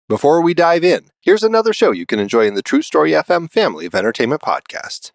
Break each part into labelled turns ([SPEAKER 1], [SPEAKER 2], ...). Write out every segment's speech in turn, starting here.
[SPEAKER 1] Before we dive in, here's another show you can enjoy in the True Story FM family of entertainment podcasts.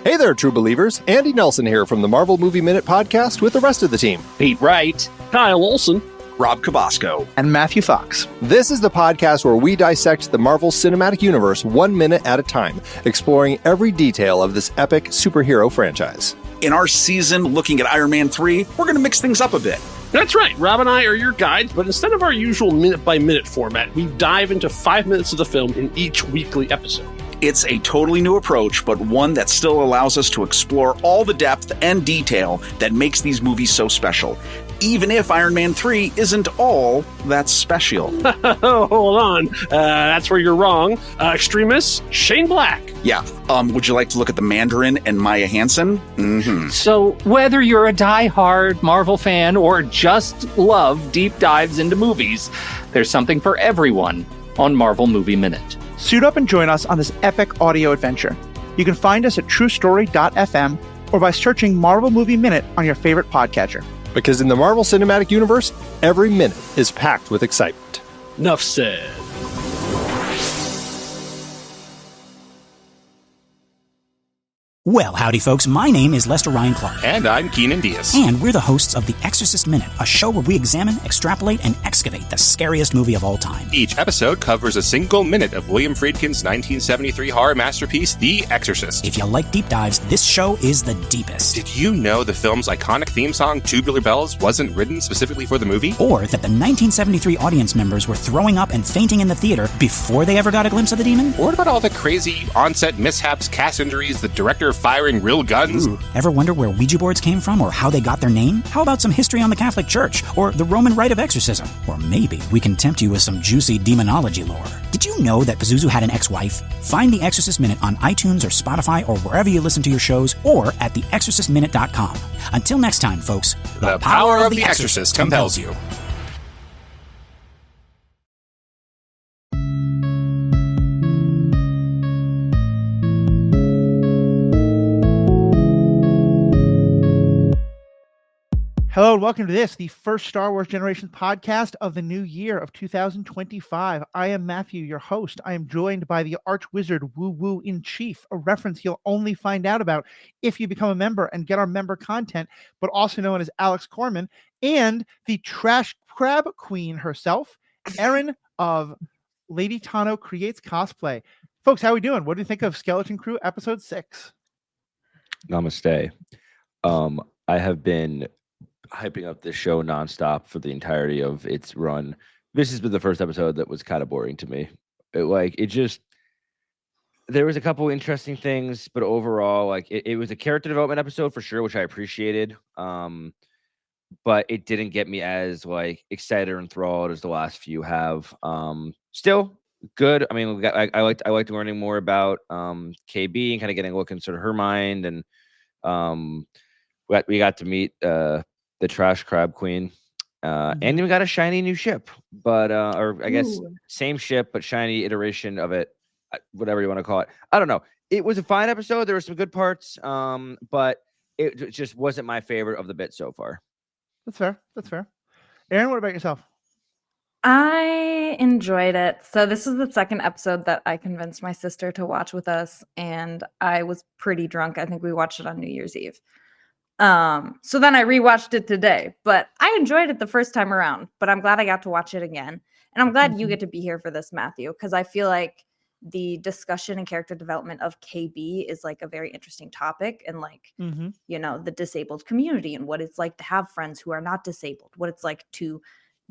[SPEAKER 1] Hey there, true believers. Andy Nelson here from the Marvel Movie Minute podcast with the rest of the team.
[SPEAKER 2] Pete Wright, Kyle Olson,
[SPEAKER 3] Rob Cabasco,
[SPEAKER 4] and Matthew Fox.
[SPEAKER 1] This is the podcast where we dissect the Marvel Cinematic Universe 1 minute at a time, exploring every detail of this epic superhero franchise.
[SPEAKER 3] In our season looking at Iron Man 3, we're going to mix things up a bit.
[SPEAKER 2] That's right, Rob and I are your guides, but instead of our usual minute-by-minute format, we dive into 5 minutes of the film in each weekly episode.
[SPEAKER 3] It's a totally new approach, but one that still allows us to explore all the depth and detail that makes these movies so special, even if Iron Man 3 isn't all that special.
[SPEAKER 2] Hold on, that's where you're wrong. Extremist, Shane Black.
[SPEAKER 3] Yeah, would you like to look at the Mandarin and Maya Hansen? Mm-hmm.
[SPEAKER 4] So whether you're a die-hard Marvel fan or just love deep dives into movies, there's something for everyone on Marvel Movie Minute.
[SPEAKER 5] Suit up and join us on this epic audio adventure. You can find us at truestory.fm or by searching Marvel Movie Minute on your favorite podcatcher.
[SPEAKER 1] Because in the Marvel Cinematic Universe, every minute is packed with excitement.
[SPEAKER 2] Enough said.
[SPEAKER 6] Well, howdy, folks. My name is Lester Ryan Clark.
[SPEAKER 7] And I'm Keenan Diaz.
[SPEAKER 6] And we're the hosts of The Exorcist Minute, a show where we examine, extrapolate, and excavate the scariest movie of all time.
[SPEAKER 7] Each episode covers a single minute of William Friedkin's 1973 horror masterpiece, The Exorcist.
[SPEAKER 6] If you like deep dives, this show is the deepest.
[SPEAKER 7] Did you know the film's iconic theme song, Tubular Bells, wasn't written specifically for the movie?
[SPEAKER 6] Or that the 1973 audience members were throwing up and fainting in the theater before they ever got a glimpse of the demon?
[SPEAKER 7] Or what about all the crazy on-set mishaps, cast injuries, the director firing real guns?
[SPEAKER 6] Ooh. Ever wonder where Ouija boards came from or how they got their name? How about some history on the Catholic Church or the Roman rite of exorcism? Or maybe we can tempt you with some juicy demonology lore. Did you know that Pazuzu had an ex-wife? Find The Exorcist Minute on iTunes or Spotify or wherever you listen to your shows or at theexorcistminute.com. Until next time, folks,
[SPEAKER 7] the power of The Exorcist compels you.
[SPEAKER 5] Hello and welcome to this, the first Star Wars Generations podcast of the new year of 2025. I am Matthew, your host. I am joined by the Archwizard Woo-Woo in Chief, a reference you'll only find out about if you become a member and get our member content, but also known as Alex Corman, and the Trash Crab Queen herself, Erin of Lady Tano Creates Cosplay. Folks, how are we doing? What do you think of Skeleton Crew episode 6?
[SPEAKER 8] Namaste. I have been hyping up this show nonstop for the entirety of its run. This has been the first episode that was kind of boring to me. There was a couple interesting things, but overall, it was a character development episode for sure, which I appreciated. But it didn't get me as excited or enthralled as the last few have. Still good. I mean, I liked learning more about KB and kind of getting a look into her mind, and we got to meet the Trash Crab Queen, and we got a shiny new ship, but or I guess same ship but shiny iteration of it, whatever you want to call it. I don't know. It was a fine episode. There were some good parts, but it just wasn't my favorite of the bit so far.
[SPEAKER 5] That's fair. Erin, what about yourself?
[SPEAKER 9] I enjoyed it. So this is the second episode that I convinced my sister to watch with us, and I was pretty drunk. I think we watched it on New Year's Eve. So then I rewatched it today, but I enjoyed it the first time around, but I'm glad I got to watch it again. And I'm glad you get to be here for this, Matthew, because I feel like the discussion and character development of KB is a very interesting topic, and the disabled community and what it's like to have friends who are not disabled, what it's like to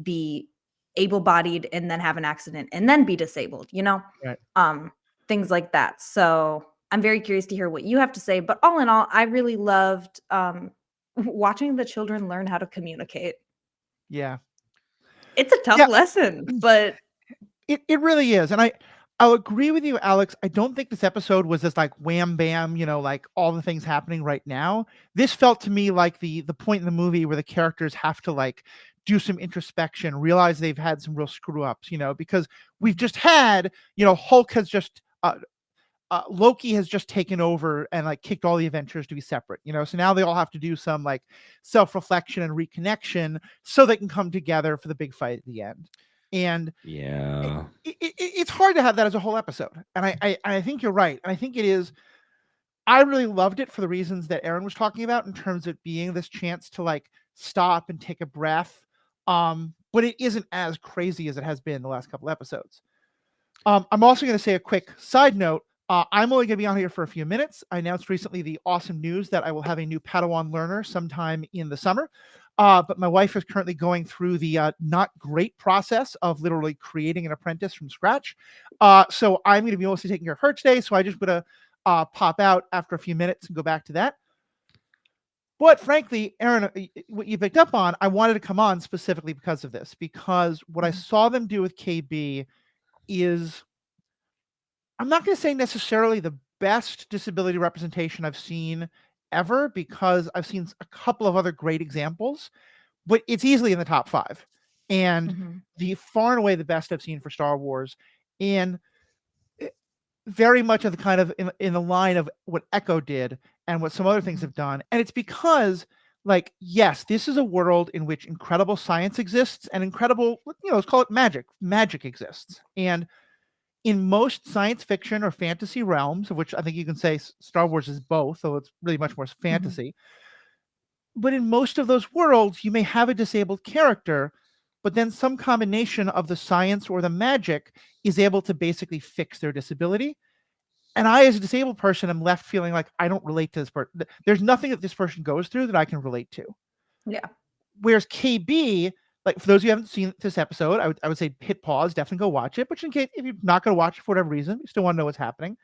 [SPEAKER 9] be able-bodied and then have an accident and then be disabled, right. Things like that. So I'm very curious to hear what you have to say, but all in all, I really loved watching the children learn how to communicate.
[SPEAKER 5] Yeah.
[SPEAKER 9] It's a tough lesson, but
[SPEAKER 5] it really is. And I'll agree with you, Alex. I don't think this episode was just wham bam, all the things happening right now. This felt to me like the point in the movie where the characters have to do some introspection, realize they've had some real screw ups, because we've just had, Hulk has just Loki has just taken over and kicked all the Avengers to be separate, so now they all have to do some self-reflection and reconnection so they can come together for the big fight at the end. And hard to have that as a whole episode. And I think you're right. And I think it is. I really loved it for the reasons that Aaron was talking about in terms of being this chance to like stop and take a breath. But it isn't as crazy as it has been the last couple episodes. I'm also going to say a quick side note. I'm only going to be on here for a few minutes. I announced recently the awesome news that I will have a new Padawan learner sometime in the summer. But my wife is currently going through the not great process of literally creating an apprentice from scratch. So I'm going to be mostly taking care of her today. So I just going to pop out after a few minutes and go back to that. But frankly, Aaron, what you picked up on, I wanted to come on specifically because of this, because what I saw them do with KB is, I'm not going to say necessarily the best disability representation I've seen ever, because I've seen a couple of other great examples, but it's easily in the top 5 and the far and away the best I've seen for Star Wars, and very much of the kind of in the line of what Echo did and what some other things have done. And it's because, like, yes, this is a world in which incredible science exists and incredible, let's call it magic exists. And in most science fiction or fantasy realms, of which I think you can say Star Wars is both, though it's really much more fantasy. But in most of those worlds, you may have a disabled character, but then some combination of the science or the magic is able to basically fix their disability. And I, as a disabled person, am left feeling like I don't relate to this person. There's nothing that this person goes through that I can relate to.
[SPEAKER 9] Yeah.
[SPEAKER 5] Whereas KB, like, for those of you who haven't seen this episode, I would say hit pause, definitely go watch it. But in case if you're not going to watch it for whatever reason, you still want to know what's happening.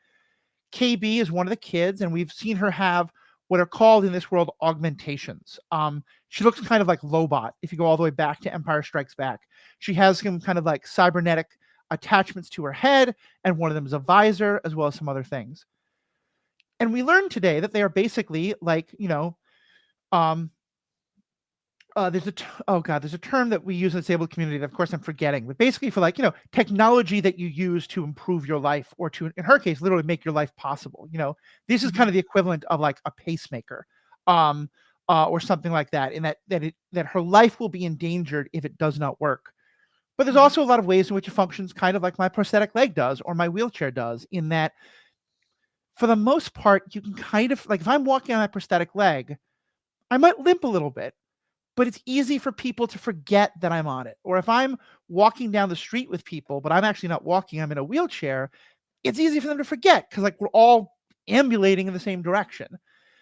[SPEAKER 5] KB is one of the kids, and we've seen her have what are called in this world augmentations. She looks kind of like Lobot if you go all the way back to Empire Strikes Back. She has some kind of like cybernetic attachments to her head, and one of them is a visor, as well as some other things. And we learned today that they are basically like, there's a term that we use in the disabled community that, of course, I'm forgetting, but basically for like, technology that you use to improve your life, or to, in her case, literally make your life possible. This is kind of the equivalent of like a pacemaker, or something like that, in that her life will be endangered if it does not work. But there's also a lot of ways in which it functions kind of like my prosthetic leg does, or my wheelchair does, in that for the most part, you can kind of, like, if I'm walking on my prosthetic leg, I might limp a little bit, but it's easy for people to forget that I'm on it. Or if I'm walking down the street with people, but I'm actually not walking, I'm in a wheelchair, it's easy for them to forget, because like we're all ambulating in the same direction.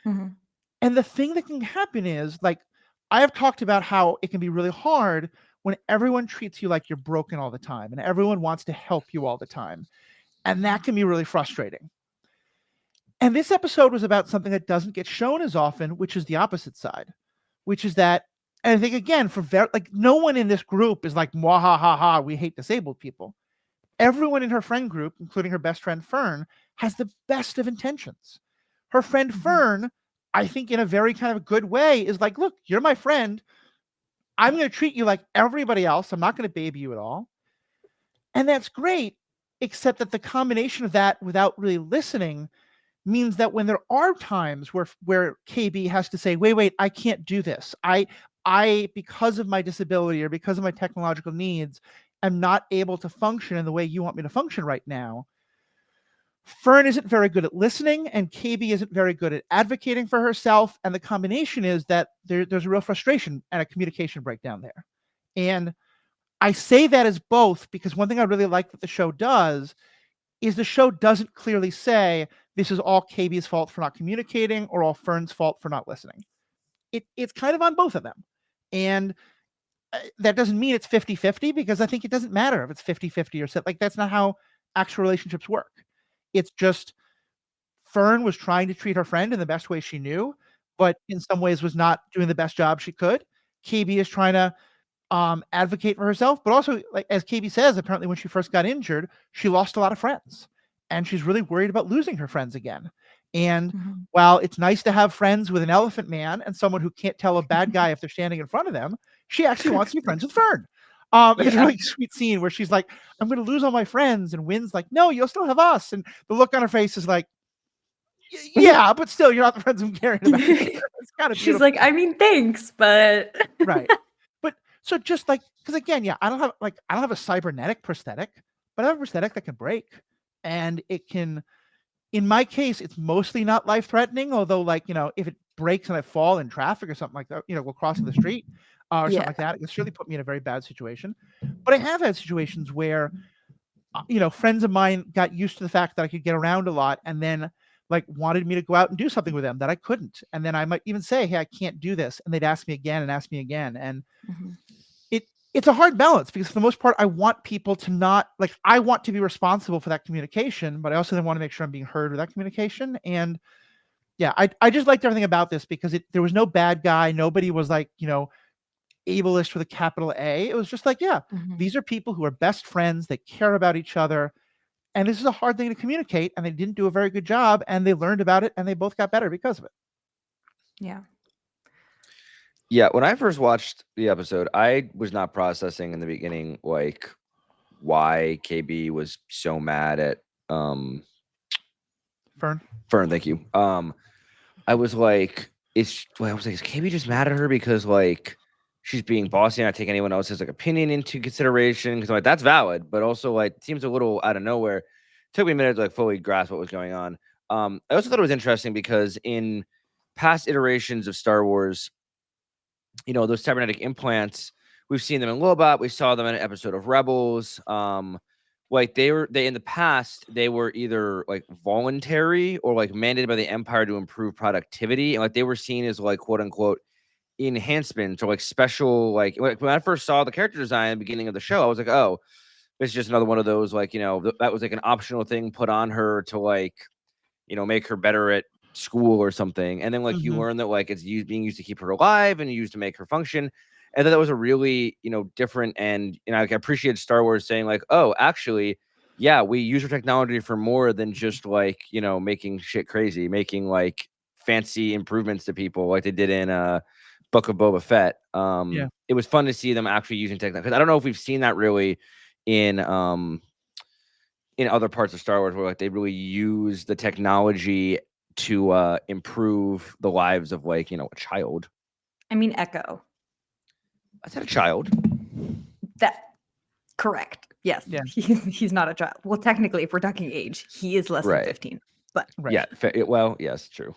[SPEAKER 5] And the thing that can happen is, like, I have talked about how it can be really hard when everyone treats you like you're broken all the time and everyone wants to help you all the time. And that can be really frustrating. And this episode was about something that doesn't get shown as often, which is the opposite side, which is that, and I think, again, no one in this group is like, ha, we hate disabled people. Everyone in her friend group, including her best friend Fern, has the best of intentions. Her friend Fern, I think in a very kind of good way, is like, look, you're my friend. I'm going to treat you like everybody else. I'm not going to baby you at all. And that's great, except that the combination of that without really listening means that when there are times where KB has to say, wait, I can't do this. I, because of my disability or because of my technological needs, am not able to function in the way you want me to function right now. Fern isn't very good at listening, and KB isn't very good at advocating for herself. And the combination is that there's a real frustration and a communication breakdown there. And I say that as both because one thing I really like that the show does is the show doesn't clearly say this is all KB's fault for not communicating or all Fern's fault for not listening. It's kind of on both of them. And that doesn't mean it's 50-50, because I think it doesn't matter if it's 50-50 or so. Like, that's not how actual relationships work. It's just Fern was trying to treat her friend in the best way she knew, but in some ways was not doing the best job she could. KB is trying to advocate for herself, but also, like, as KB says, apparently when she first got injured, she lost a lot of friends, and she's really worried about losing her friends again. And while it's nice to have friends with an elephant man and someone who can't tell a bad guy if they're standing in front of them, she actually wants to be friends with Fern. It's a really sweet scene where she's like, I'm going to lose all my friends. And Wynn's like, no, you'll still have us. And the look on her face is like, yeah, but still, you're not the friends I'm caring about. It's kind of
[SPEAKER 9] She's like, I mean, thanks, but
[SPEAKER 5] right. But so just like, because again, yeah, I don't have a cybernetic prosthetic, but I have a prosthetic that can break, and it can. In my case, it's mostly not life threatening. Although, like, if it breaks and I fall in traffic or something like that, while crossing the street or something
[SPEAKER 9] Yeah.
[SPEAKER 5] like that, it can certainly put me in a very bad situation. But I have had situations where, friends of mine got used to the fact that I could get around a lot, and then like wanted me to go out and do something with them that I couldn't. And then I might even say, "Hey, I can't do this," and they'd ask me again and ask me again. And
[SPEAKER 9] Mhm.
[SPEAKER 5] it's a hard balance because for the most part, I want people to not like I want to be responsible for that communication, but I also then want to make sure I'm being heard with that communication. And yeah, I just liked everything about this because there was no bad guy. Nobody was like, ableist with a capital A. It was just like, yeah,
[SPEAKER 9] Mhm.
[SPEAKER 5] these are people who are best friends. They care about each other. And this is a hard thing to communicate. And they didn't do a very good job. And they learned about it and they both got better because of it.
[SPEAKER 9] Yeah.
[SPEAKER 8] Yeah, when I first watched the episode, I was not processing in the beginning like why KB was so mad at
[SPEAKER 5] Fern.
[SPEAKER 8] Fern, thank you. I was like, is KB just mad at her because like she's being bossy and not taking anyone else's like opinion into consideration? Because like that's valid, but also like it seems a little out of nowhere. It took me a minute to like fully grasp what was going on. I also thought it was interesting because in past iterations of Star Wars, those cybernetic implants, we've seen them in Lobot, we saw them in an episode of Rebels. Like they in the past, they were either like voluntary or like mandated by the Empire to improve productivity, and like they were seen as like quote unquote enhancements or like special. Like when I first saw the character design at the beginning of the show, I was like, oh, it's just another one of those like that was like an optional thing put on her to like make her better at school or something. And then like you learn that like it's being used to keep her alive and used to make her function. And then that was a really, different. And I appreciate Star Wars saying like, oh, actually, yeah, we use our technology for more than just like, making shit crazy, making like fancy improvements to people like they did in Book of Boba Fett.
[SPEAKER 5] Yeah.
[SPEAKER 8] It was fun to see them actually using technology. Because I don't know if we've seen that really in other parts of Star Wars where like they really use the technology to improve the lives of like, a child.
[SPEAKER 9] I mean, Echo.
[SPEAKER 8] I said a child.
[SPEAKER 9] That correct. Yes.
[SPEAKER 5] Yeah.
[SPEAKER 9] He's not a child. Well, technically, if we're talking age, he is less than 15. But
[SPEAKER 5] Right.
[SPEAKER 8] Yeah. Well, yes, true.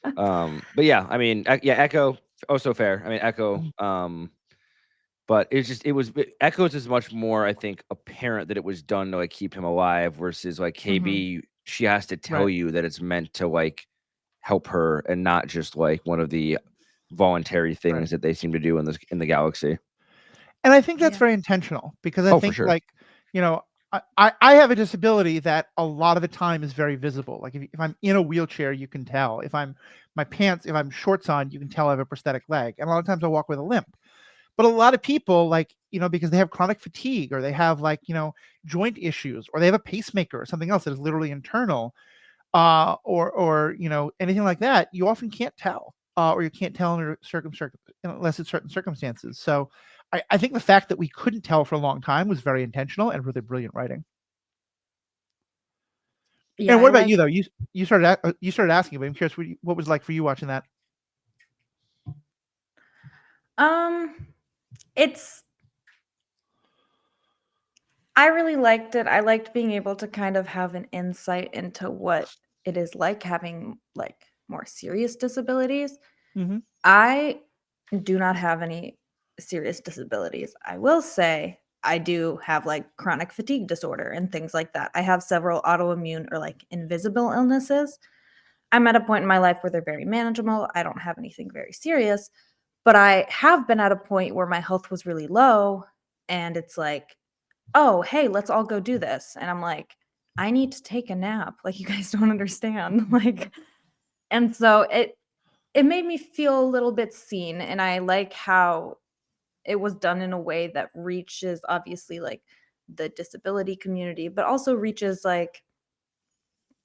[SPEAKER 8] But yeah, I mean, Echo. Also fair. I mean, Echo. But Echoes is much more, I think, apparent that it was done to like keep him alive versus like KB. She has to tell you that it's meant to like help her and not just like one of the voluntary things that they seem to do in the galaxy.
[SPEAKER 5] And I think that's very intentional because I think like, I have a disability that a lot of the time is very visible. Like if I'm in a wheelchair, you can tell. If I'm shorts on, you can tell I have a prosthetic leg. And a lot of times I walk with a limp. But a lot of people like, because they have chronic fatigue or they have like, joint issues or they have a pacemaker or something else that is literally internal, or anything like that, you often can't tell, or you can't tell unless it's certain circumstances. So I think the fact that we couldn't tell for a long time was very intentional and really brilliant writing.
[SPEAKER 9] Yeah,
[SPEAKER 5] and what about you though? You started asking, but I'm curious what was like for you watching that.
[SPEAKER 9] I really liked it. I liked being able to kind of have an insight into what it is like having like more serious disabilities. I do not have any serious disabilities. I will say I do have like chronic fatigue disorder and things like that. I have several autoimmune or like invisible illnesses. I'm at a point in my life where they're very manageable. I don't have anything very serious, but I have been at a point where my health was really low and it's like, oh, hey, let's all go do this. And I'm like, I need to take a nap. Like, you guys don't understand. Like, and so it made me feel a little bit seen. And I like how it was done in a way that reaches obviously like the disability community, but also reaches like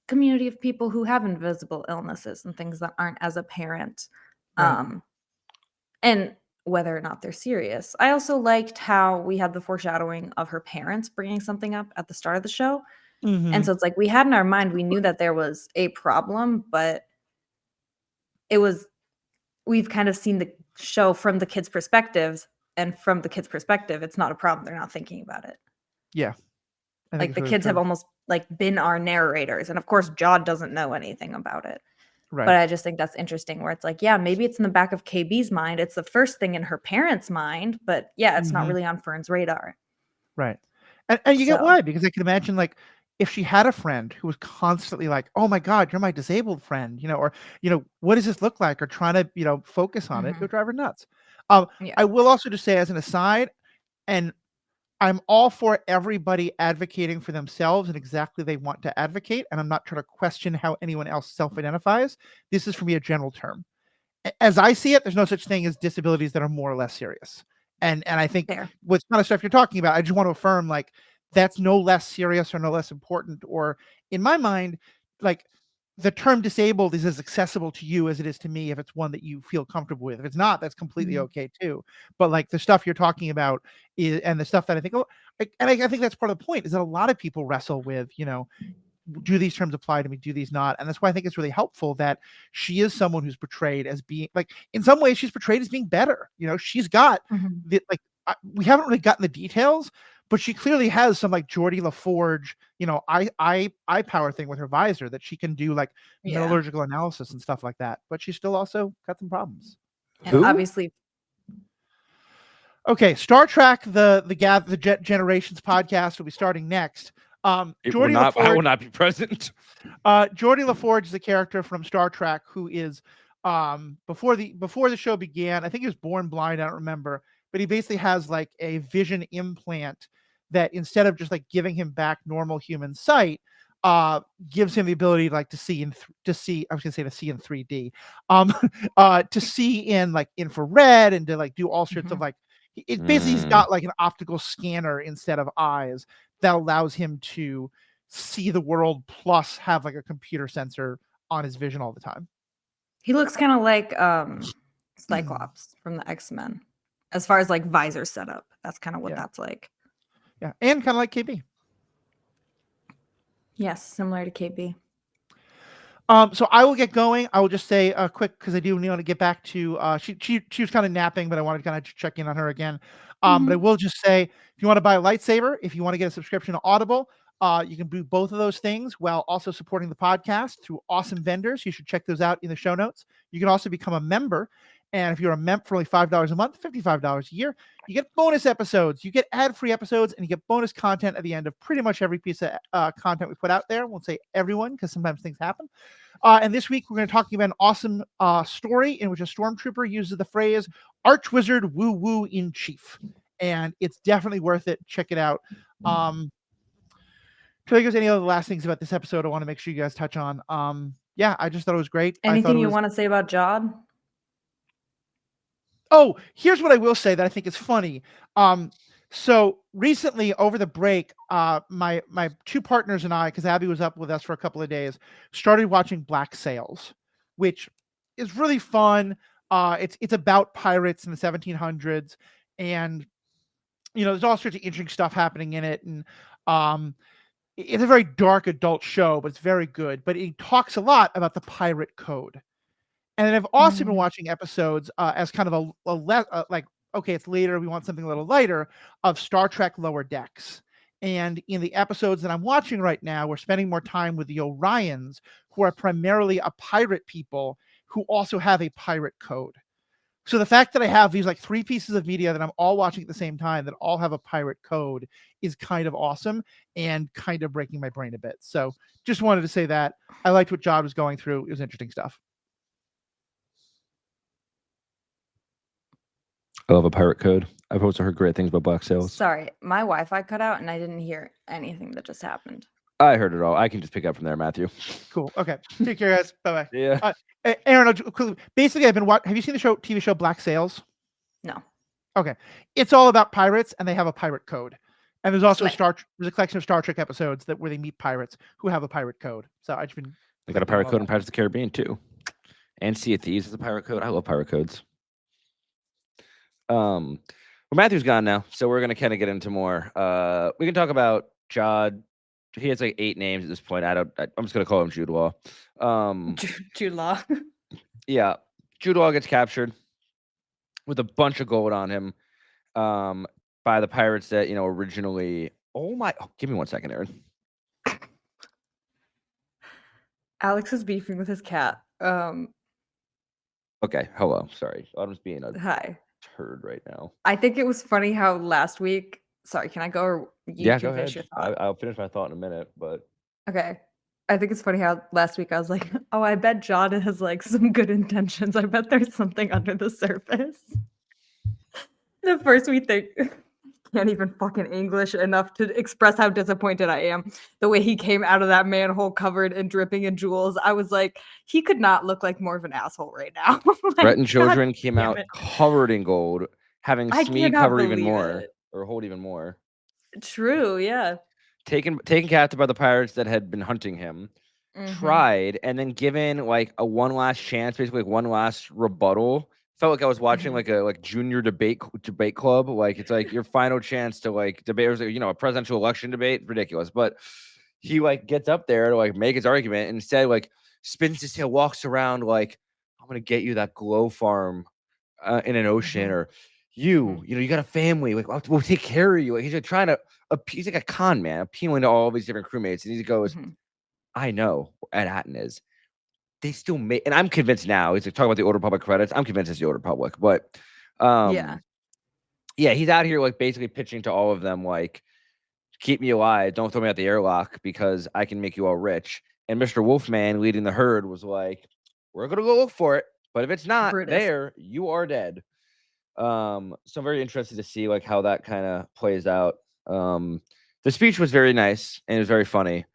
[SPEAKER 9] community of people who have invisible illnesses and things that aren't as apparent. And whether or not they're serious. I also liked how we had the foreshadowing of her parents bringing something up at the start of the show. And so it's like we had in our mind, we knew that there was a problem, but we've kind of seen the show from the kids' perspectives, and from the kids' perspective, it's not a problem. They're not thinking about it.
[SPEAKER 5] Yeah.
[SPEAKER 9] Like the kids have almost like been our narrators, and of course Jod doesn't know anything about it.
[SPEAKER 5] Right.
[SPEAKER 9] But I just think that's interesting where it's like, yeah, maybe it's in the back of KB's mind. It's the first thing in her parents' mind, but yeah, it's not really on Fern's radar.
[SPEAKER 5] Right. And you get why, because I can imagine like if she had a friend who was constantly like, oh my God, you're my disabled friend, or, what does this look like? Or trying to, focus on it, it would drive her nuts. I will also just say as an aside, and I'm all for everybody advocating for themselves and exactly they want to advocate. And I'm not trying to question how anyone else self-identifies. This is for me a general term. As I see it, there's no such thing as disabilities that are more or less serious. And I think what kind of stuff you're talking about, I just want to affirm like that's no less serious or no less important. Or in my mind, like the term disabled is as accessible to you as it is to me if it's one that you feel comfortable with. If it's not, that's completely okay too. But like the stuff you're talking about is, and the stuff that I think, I think that's part of the point is that a lot of people wrestle with, do these terms apply to me? Do these not? And that's why I think it's really helpful that she is someone who's portrayed as being like, in some ways she's portrayed as being better. She's got the, like, we haven't really gotten the details, but she clearly has some like Geordie LaForge, eye power thing with her visor that she can do like metallurgical analysis and stuff like that. But she's still also got some problems.
[SPEAKER 9] And obviously,
[SPEAKER 5] okay, Star Trek, the Jet Generations podcast will be starting next.
[SPEAKER 8] Geordie LaForge, I will not be present.
[SPEAKER 5] Geordie LaForge is a character from Star Trek who is before the show began. I think he was born blind. I don't remember, but he basically has like a vision implant that instead of just like giving him back normal human sight, gives him the ability like to see in 3D, to see in like infrared and to like do all sorts of like. It basically he's got like an optical scanner instead of eyes that allows him to see the world plus have like a computer sensor on his vision all the time.
[SPEAKER 9] He looks kind of like Cyclops from the X-Men as far as like visor setup. That's kind of what that's like.
[SPEAKER 5] Yeah, and kind of like KB.
[SPEAKER 9] Yes, similar to KB.
[SPEAKER 5] So I will get going. I will just say quick because I do want to get back to she was kind of napping, but I wanted to kind of check in on her again. But I will just say if you want to buy a lightsaber, if you want to get a subscription to Audible, you can do both of those things while also supporting the podcast through awesome vendors. You should check those out in the show notes. You can also become a member. And if you're a member for only $5 a month, $55 a year, you get bonus episodes, you get ad-free episodes, and you get bonus content at the end of pretty much every piece of content we put out there. I won't say everyone because sometimes things happen. And this week, we're going to talk about an awesome story in which a stormtrooper uses the phrase Archwizard Woo-Woo in Chief. And it's definitely worth it. Check it out. Do you think there's any other last things about this episode I want to make sure you guys touch on? Yeah, I just thought it was great.
[SPEAKER 9] Anything you want to say about Jod?
[SPEAKER 5] Oh, here's what I will say that I think is funny. So recently over the break, my two partners and I, because Abby was up with us for a couple of days, started watching Black Sails, which is really fun. It's about pirates in the 1700s, and there's all sorts of interesting stuff happening in it, and it's a very dark adult show, but it's very good. But it talks a lot about the pirate code. And then I've also been watching episodes as kind of like, okay, it's later, we want something a little lighter, of Star Trek Lower Decks. And in the episodes that I'm watching right now, we're spending more time with the Orions, who are primarily a pirate people who also have a pirate code. So the fact that I have these like three pieces of media that I'm all watching at the same time that all have a pirate code is kind of awesome and kind of breaking my brain a bit. So just wanted to say that. I liked what Jod was going through. It was interesting stuff.
[SPEAKER 8] I love a pirate code. I've also heard great things about Black Sails.
[SPEAKER 9] Sorry, my Wi-Fi cut out and I didn't hear anything that just happened.
[SPEAKER 8] I heard it all. I can just pick up from there, Matthew.
[SPEAKER 5] Cool. Okay. Take care, guys. Bye-bye.
[SPEAKER 8] Yeah.
[SPEAKER 5] Aaron, basically, Have you seen the TV show Black Sails?
[SPEAKER 9] No.
[SPEAKER 5] Okay. It's all about pirates, and they have a pirate code. And there's also there's a collection of Star Trek episodes where they meet pirates who have a pirate code. So I've been.
[SPEAKER 8] They got a pirate code in Pirates of the Caribbean too, and Sea of Thieves is a pirate code. I love pirate codes. Well, Matthew's gone now, so we're gonna kind of get into more. We can talk about Jod. He has like 8 names at this point. I'm just gonna call him Jude Law.
[SPEAKER 9] Jude Law.
[SPEAKER 8] Yeah, Jude Law gets captured with a bunch of gold on him by the pirates that originally Oh my! Oh, give me 1 second, Aaron.
[SPEAKER 9] Alex is beefing with his cat.
[SPEAKER 8] Okay, hello. Sorry, Autumn's being a
[SPEAKER 9] Hi.
[SPEAKER 8] turd right now.
[SPEAKER 9] I think it was funny how last week. Sorry, can I go or you
[SPEAKER 8] Yeah,
[SPEAKER 9] can
[SPEAKER 8] go
[SPEAKER 9] finish
[SPEAKER 8] ahead.
[SPEAKER 9] your thought?
[SPEAKER 8] I'll finish my thought in a minute, but
[SPEAKER 9] Okay. I think it's funny how last week I was like, oh, I bet John has like some good intentions. I bet there's something under the surface. The first we think can't even fucking English enough to express how disappointed I am. The way he came out of that manhole covered and dripping in jewels, I was like, he could not look like more of an asshole right now.
[SPEAKER 8] Brett and
[SPEAKER 9] Like, God
[SPEAKER 8] Children came
[SPEAKER 9] damn
[SPEAKER 8] out
[SPEAKER 9] it.
[SPEAKER 8] covered in gold, having
[SPEAKER 9] I
[SPEAKER 8] Smee
[SPEAKER 9] cannot
[SPEAKER 8] cover even
[SPEAKER 9] believe
[SPEAKER 8] more
[SPEAKER 9] it.
[SPEAKER 8] or hold even more.
[SPEAKER 9] True, yeah.
[SPEAKER 8] Taken captive by the pirates that had been hunting him. Tried and then given like a one last chance, basically like one last rebuttal. Felt like I was watching like a junior debate club. Like it's like your final chance to like debate. It was like, a presidential election debate. Ridiculous, but he like gets up there to like make his argument and instead like spins his tail, walks around like I'm gonna get you that glow farm in an ocean, or you got a family. Like we'll take care of you. Like he's like trying to. He's like a con man, appealing to all these different crewmates, and he goes. I know At Attin is. They still make, and I'm convinced now. He's like talking about the Old Republic credits. I'm convinced it's the Old Republic, but yeah, he's out here like basically pitching to all of them like, keep me alive, don't throw me out the airlock because I can make you all rich. And Mr. Wolfman leading the herd was like, we're gonna go look for it, but if it's not there, you are dead. So I'm very interested to see like how that kind of plays out. The speech was very nice and it was very funny.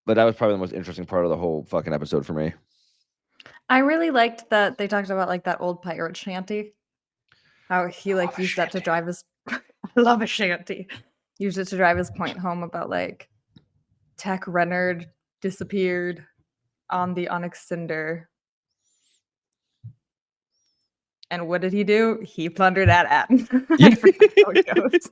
[SPEAKER 8] But that was probably the most interesting part of the whole fucking episode for me.
[SPEAKER 9] I really liked that they talked about like that old pirate shanty. How he like used that to drive his I love a shanty. Used it to drive his point home about like Tech Renard disappeared on the Onyx Cinder. And what did he do? He plundered At Attin. I forget how it goes.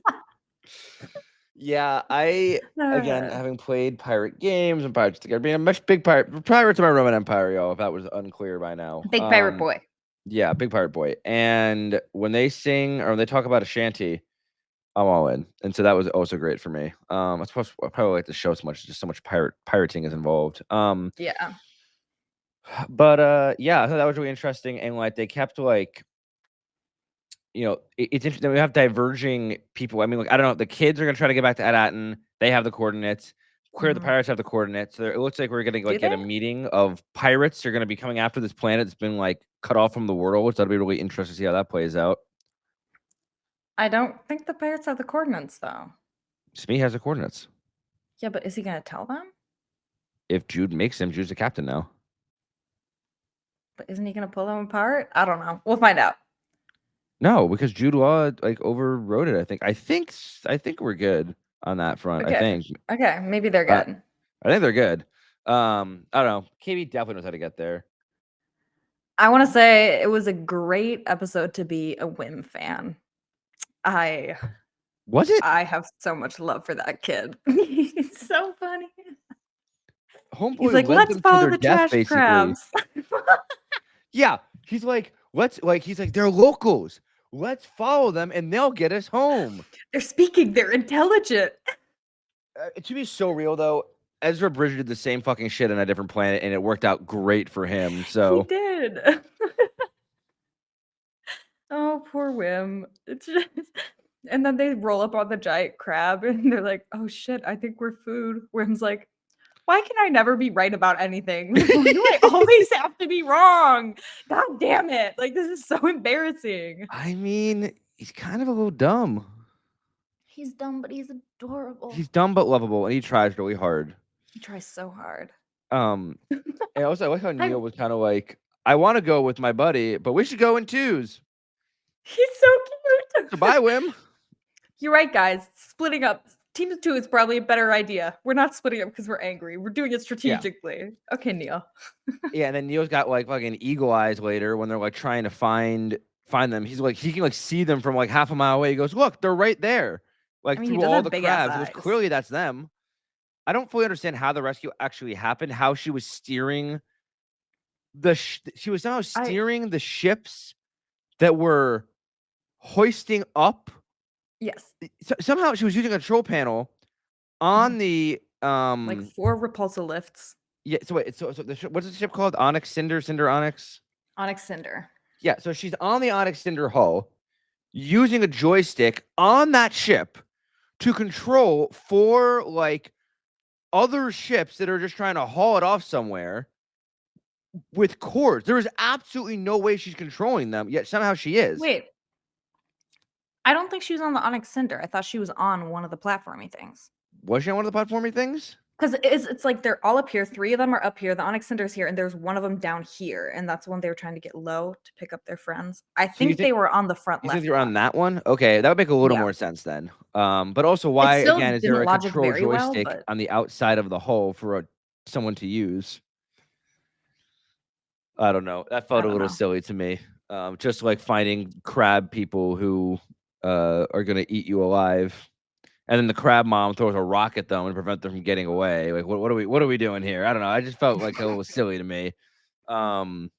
[SPEAKER 8] Yeah, I again having played pirate games and Pirates together, being a much big pirate. Prior to my Roman Empire, y'all, if that was unclear by now.
[SPEAKER 9] Big pirate boy.
[SPEAKER 8] Yeah, big pirate boy. And when they sing or when they talk about a shanty, I'm all in. And so that was also great for me. I suppose I probably like the show so much, just so much pirating is involved.
[SPEAKER 9] Yeah.
[SPEAKER 8] But yeah, I thought that was really interesting. And like they kept like it's interesting. We have diverging people. I mean, like, I don't know. The kids are going to try to get back to At Attin. They have the coordinates. Queer the pirates have the coordinates. So it looks like we're going to get a meeting of pirates. They're going to be coming after this planet that's been like cut off from the world. So that'll be really interesting to see how that plays out.
[SPEAKER 9] I don't think the pirates have the coordinates though.
[SPEAKER 8] Smee has the coordinates.
[SPEAKER 9] Yeah, but is he going to tell them?
[SPEAKER 8] If Jude makes him, Jude's the captain now.
[SPEAKER 9] But isn't he going to pull them apart? I don't know. We'll find out.
[SPEAKER 8] No, because Jude Law like overrode it. I think we're good on that front.
[SPEAKER 9] Okay.
[SPEAKER 8] I think.
[SPEAKER 9] Okay, maybe they're good.
[SPEAKER 8] I think they're good. I don't know. KB definitely knows how to get there.
[SPEAKER 9] I want to say it was a great episode to be a Wim fan.
[SPEAKER 8] Was it?
[SPEAKER 9] I have so much love for that kid. He's so funny.
[SPEAKER 8] Homeboy
[SPEAKER 9] he's like, let's follow the trash crabs.
[SPEAKER 8] Yeah, he's like, they're locals. Let's follow them and they'll get us home.
[SPEAKER 9] They're speaking. They're intelligent.
[SPEAKER 8] To be so real, though, Ezra Bridger did the same fucking shit on a different planet and it worked out great for him. So
[SPEAKER 9] he did. Oh, poor Wim. It's just... And then they roll up on the giant crab and they're like, oh shit, I think we're food. Wim's like, why can I never be right about anything? Why do I always have to be wrong? God damn it. Like, this is so embarrassing.
[SPEAKER 8] I mean, he's kind of a little dumb.
[SPEAKER 9] He's dumb, but he's adorable.
[SPEAKER 8] He's dumb but lovable, and he tries really hard.
[SPEAKER 9] He tries so hard.
[SPEAKER 8] And also, I like how Neil was kind of like, I want to go with my buddy, but we should go in twos.
[SPEAKER 9] He's so cute.
[SPEAKER 8] So bye, Wim.
[SPEAKER 9] You're right, guys. Splitting up. Team of two is probably a better idea. We're not splitting up because we're angry. We're doing it strategically. Yeah. Okay, Neil.
[SPEAKER 8] Yeah, and then Neil's got like fucking eagle eyes later when they're like trying to find them. He's like, he can like see them from like half a mile away. He goes, look, they're right there. Like through all the crabs. He goes, clearly that's them. I don't fully understand how the rescue actually happened. How she was steering she was somehow steering the ships that were hoisting up
[SPEAKER 9] Yes.
[SPEAKER 8] Somehow she was using a control panel on the
[SPEAKER 9] Like 4 repulsor lifts.
[SPEAKER 8] Yeah. So wait. So what's the ship called? Onyx Cinder. Onyx.
[SPEAKER 9] Onyx Cinder.
[SPEAKER 8] Yeah. So she's on the Onyx Cinder hull, using a joystick on that ship to control 4 like other ships that are just trying to haul it off somewhere with cords. There is absolutely no way she's controlling them, yet somehow she is.
[SPEAKER 9] Wait. I don't think she was on the Onyx Cinder. I thought she was on one of the platformy things.
[SPEAKER 8] Was she on one of the platformy things?
[SPEAKER 9] Because it's like they're all up here. 3 of them are up here. The Onyx Cinder is here, and there's one of them down here, and that's when they were trying to get low to pick up their friends. I think they were on the front left.
[SPEAKER 8] You think they were on that one? Okay, that would make a little more sense then. But also, why again is there a control joystick on the outside of the hull for someone to use? I don't know. That felt a little silly to me. Just like finding crab people who are going to eat you alive. And then the crab mom throws a rock at them and prevent them from getting away. Like, what are we doing here? I don't know. I just felt like a little silly to me. And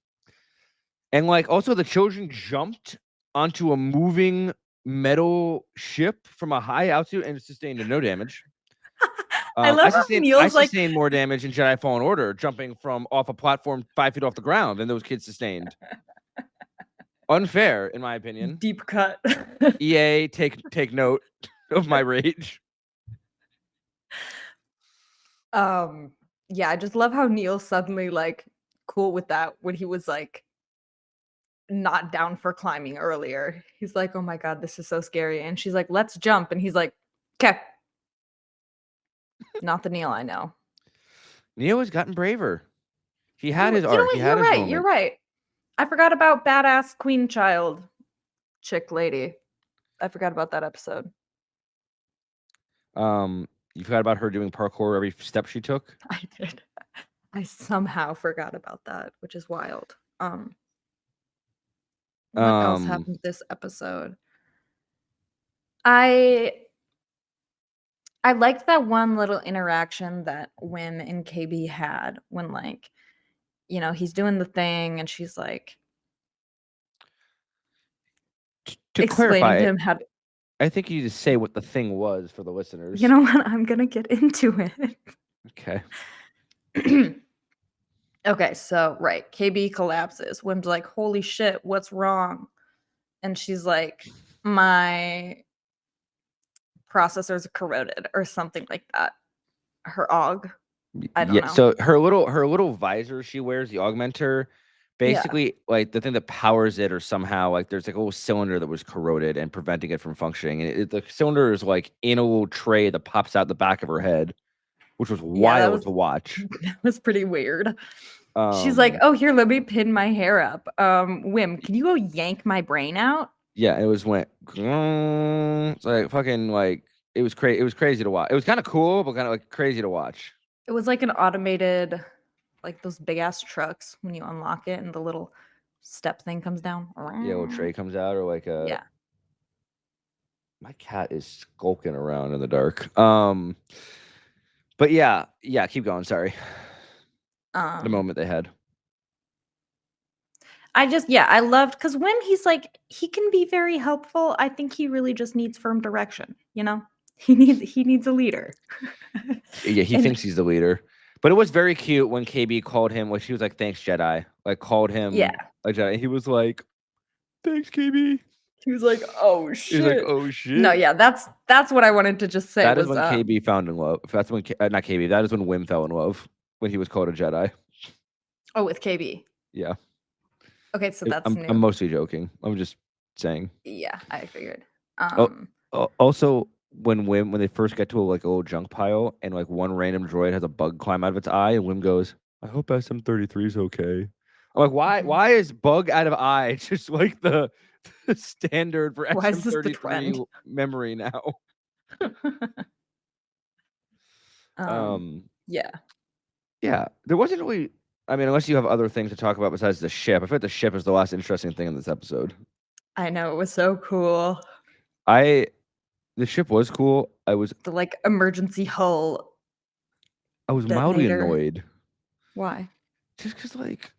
[SPEAKER 8] like also the children jumped onto a moving metal ship from a high altitude and sustained no damage. I sustained more damage in Jedi Fallen Order, jumping from off a platform 5 feet off the ground than those kids sustained. Unfair, in my opinion.
[SPEAKER 9] Deep cut.
[SPEAKER 8] EA, take note of my rage.
[SPEAKER 9] Yeah, I just love how Neil's suddenly like cool with that when he was like not down for climbing earlier. He's like, oh my god, this is so scary. And she's like, let's jump. And he's like, okay. Not the Neil I know.
[SPEAKER 8] Neil has gotten braver. He had his
[SPEAKER 9] arc.
[SPEAKER 8] He had his moment.
[SPEAKER 9] You're right. I forgot about badass queen child chick lady. I forgot about that episode.
[SPEAKER 8] You forgot about her doing parkour every step she took?
[SPEAKER 9] I did. I somehow forgot about that, which is wild. What else happened this episode? I liked that one little interaction that Wim and KB had when, like, you know, he's doing the thing and she's like,
[SPEAKER 8] to clarify,
[SPEAKER 9] to him how to,
[SPEAKER 8] I think you need to say what the thing was for the listeners.
[SPEAKER 9] You know what? I'm gonna get into it.
[SPEAKER 8] Okay.
[SPEAKER 9] Okay, so right, KB collapses. Wim's like, holy shit, what's wrong? And she's like, my processors are corroded or something like that. Her aug. I don't know.
[SPEAKER 8] So her little visor she wears, the augmenter, basically like the thing that powers it, or somehow like there's like a little cylinder that was corroded and preventing it from functioning. And the cylinder is like in a little tray that pops out the back of her head, which was wild to watch.
[SPEAKER 9] That was pretty weird. She's like, oh, here, let me pin my hair up. Wim, can you go yank my brain out?
[SPEAKER 8] Yeah, it went it's like fucking like it was crazy. It was crazy to watch. It was kind of cool, but kind of like crazy to watch.
[SPEAKER 9] It was like an automated, like those big ass trucks when you unlock it and the little step thing comes down.
[SPEAKER 8] Yeah, a little tray comes out, or like a My cat is skulking around in the dark. But yeah, keep going. Sorry. The moment they had.
[SPEAKER 9] I loved because when he's like, he can be very helpful. I think he really just needs firm direction. You know, he needs a leader.
[SPEAKER 8] Yeah, he thinks he's the leader. But it was very cute when KB called him. Like she was like, "Thanks, Jedi." Like called him.
[SPEAKER 9] Yeah.
[SPEAKER 8] A Jedi. He was like, "Thanks, KB."
[SPEAKER 9] He was like, "Oh shit."
[SPEAKER 8] He's like, "Oh shit."
[SPEAKER 9] No, yeah, that's what I wanted to just say.
[SPEAKER 8] That is when KB found in love. That's when not KB. That is when Wim fell in love when he was called a Jedi.
[SPEAKER 9] Oh, with KB.
[SPEAKER 8] Yeah.
[SPEAKER 9] Okay, so that's new.
[SPEAKER 8] I'm mostly joking. I'm just saying.
[SPEAKER 9] Yeah, I figured.
[SPEAKER 8] Also, when they first get to a little junk pile and like one random droid has a bug climb out of its eye, and Wim goes, "I hope SM-33 is okay." I'm like, why? Why is bug out of eye just like the standard for SM-33 memory now? Yeah. There wasn't really. I mean, unless you have other things to talk about besides the ship. I feel like the ship is the last interesting thing in this episode.
[SPEAKER 9] I know, it was so cool.
[SPEAKER 8] The ship was cool. I was
[SPEAKER 9] the like emergency hull.
[SPEAKER 8] I was mildly annoyed.
[SPEAKER 9] Why?
[SPEAKER 8] Just because like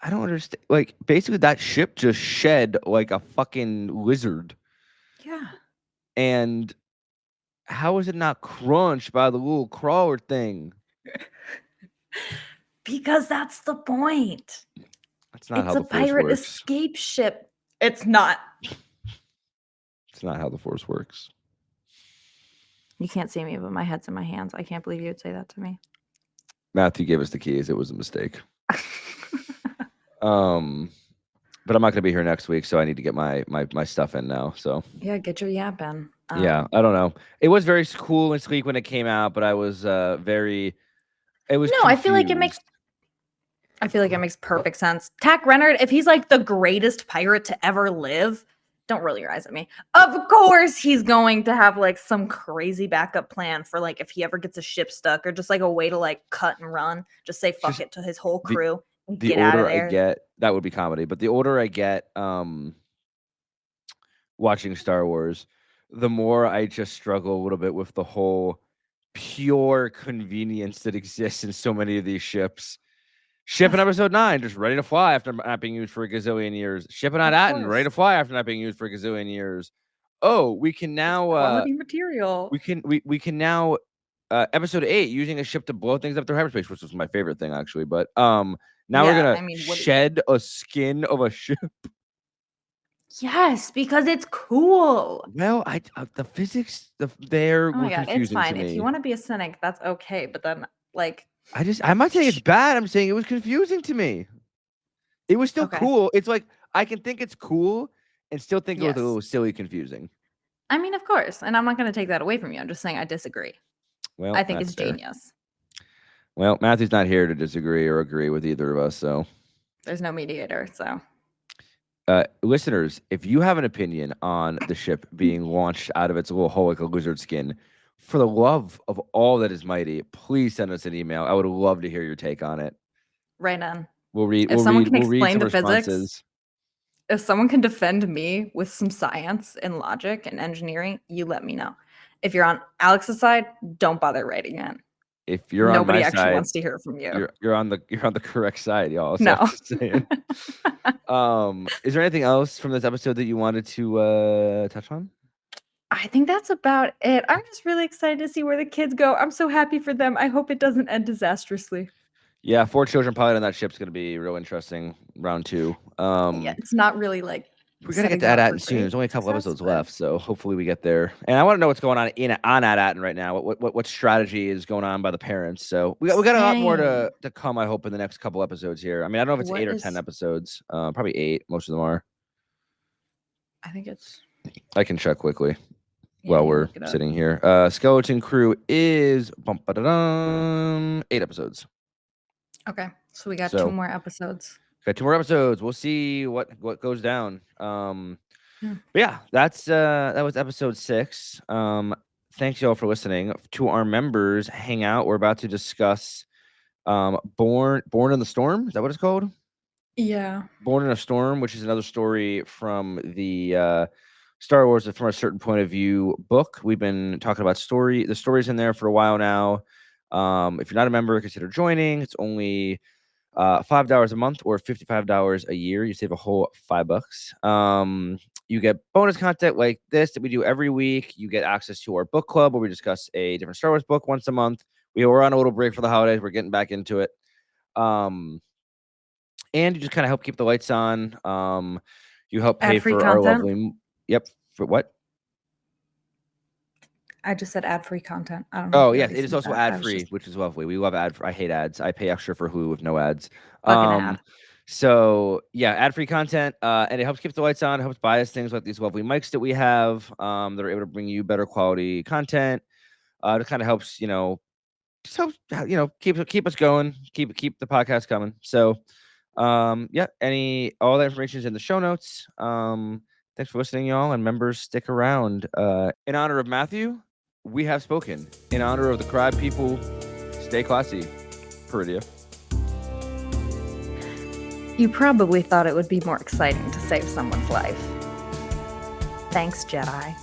[SPEAKER 8] I don't understand. Like basically that ship just shed like a fucking lizard.
[SPEAKER 9] Yeah.
[SPEAKER 8] And how is it not crunched by the little crawler thing?
[SPEAKER 9] Because that's the point.
[SPEAKER 8] That's not how the Force
[SPEAKER 9] pirate
[SPEAKER 8] works.
[SPEAKER 9] escape ship. It's not.
[SPEAKER 8] It's not how the Force works.
[SPEAKER 9] You can't see me, but my head's in my hands. I can't believe you would say that to me.
[SPEAKER 8] Matthew gave us the keys. It was a mistake. But I'm not going to be here next week, so I need to get my stuff in now. So
[SPEAKER 9] yeah, get your yap in.
[SPEAKER 8] Yeah, I don't know. It was very cool and sleek when it came out, but I was very. It was.
[SPEAKER 9] No,
[SPEAKER 8] confused.
[SPEAKER 9] I feel like it makes perfect sense. Tack Renard, if he's like the greatest pirate to ever live, don't roll your eyes at me. Of course, he's going to have like some crazy backup plan for like if he ever gets a ship stuck or just like a way to like cut and run. Just say fuck it to his whole crew.
[SPEAKER 8] The older I get, that would be comedy. But the older I get, watching Star Wars, the more I just struggle a little bit with the whole pure convenience that exists in so many of these ships. Ship in episode 9, just ready to fly after not being used for a gazillion years. Ship in At Attin, ready to fly after not being used for a gazillion years. Oh, we can now
[SPEAKER 9] quality material.
[SPEAKER 8] We can now episode 8 using a ship to blow things up through hyperspace, which was my favorite thing actually. But now we're gonna shed a skin of a ship.
[SPEAKER 9] Yes, because it's cool.
[SPEAKER 8] Well, the physics there were confusing.
[SPEAKER 9] It's fine.
[SPEAKER 8] To me.
[SPEAKER 9] If you want to be a cynic, that's okay. But then, like,
[SPEAKER 8] I'm not saying it's bad. I'm saying it was confusing to me. It was still cool. It's like I can think it's cool and still think it was a little silly, confusing.
[SPEAKER 9] I mean, of course, and I'm not going to take that away from you. I'm just saying I disagree.
[SPEAKER 8] Well,
[SPEAKER 9] I think it's genius.
[SPEAKER 8] Well, Matthew's not here to disagree or agree with either of us, so
[SPEAKER 9] there's no mediator. So,
[SPEAKER 8] listeners, if you have an opinion on the ship being launched out of its little hole like a lizard skin, for the love of all that is mighty, please send us an email. I would love to hear your take on it.
[SPEAKER 9] Right on.
[SPEAKER 8] We'll read.
[SPEAKER 9] If someone can
[SPEAKER 8] explain
[SPEAKER 9] the physics, if someone can defend me with some science and logic and engineering, you let me know. If you're on Alex's side, don't bother writing in.
[SPEAKER 8] If you're on
[SPEAKER 9] nobody
[SPEAKER 8] my
[SPEAKER 9] actually
[SPEAKER 8] side,
[SPEAKER 9] wants to hear from you.
[SPEAKER 8] You're on the correct side, y'all. So
[SPEAKER 9] no.
[SPEAKER 8] I'm just saying. Is there anything else from this episode that you wanted to touch on?
[SPEAKER 9] I think that's about it. I'm just really excited to see where the kids go. I'm so happy for them. I hope it doesn't end disastrously.
[SPEAKER 8] Yeah, 4 children pilot on that ship's going to be real interesting. Round 2.
[SPEAKER 9] Yeah, it's not really like.
[SPEAKER 8] We gotta get to At Attin soon. There's only a couple episodes left, so hopefully we get there. And I want to know what's going on on At Attin right now. What strategy is going on by the parents? So we got a lot more to come. I hope in the next couple episodes here. I mean, I don't know if it's 8 or 10 episodes. Probably 8. Most of them are.
[SPEAKER 9] I think it's.
[SPEAKER 8] I can check quickly while we're sitting here. Skeleton Crew is 8 episodes.
[SPEAKER 9] Okay, so we got 2 more episodes.
[SPEAKER 8] Got 2 more episodes. We'll see what goes down. But yeah, that was episode 6. Thanks y'all for listening. To our members, hang out. We're about to discuss Born in the Storm. Is that what it's called?
[SPEAKER 9] Yeah.
[SPEAKER 8] Born in a Storm, which is another story from the Star Wars from a certain point of view book. We've been talking about the stories in there for a while now. If you're not a member, consider joining. It's only $5 a month or $55 a year. You save a whole $5. You get bonus content like this that we do every week. You get access to our book club where we discuss a different Star Wars book once a month. We're on a little break for the holidays. We're getting back into it. And you just kind of help keep the lights on. You help pay for our lovely. Yep. For what?
[SPEAKER 9] I just said ad-free content. I don't know.
[SPEAKER 8] Oh, yeah. It is also ad-free, which is lovely. We love I hate ads. I pay extra for Hulu with no ads. So, yeah, ad-free content. And it helps keep the lights on. It helps buy us things like these lovely mics that we have that are able to bring you better quality content. It kind of helps, keep us going, keep the podcast coming. So, yeah, all that information is in the show notes. Thanks for listening, y'all. And members, stick around. In honor of Matthew, we have spoken. In honor of the crowd people, stay classy. Peridia.
[SPEAKER 9] You probably thought it would be more exciting to save someone's life. Thanks, Jedi.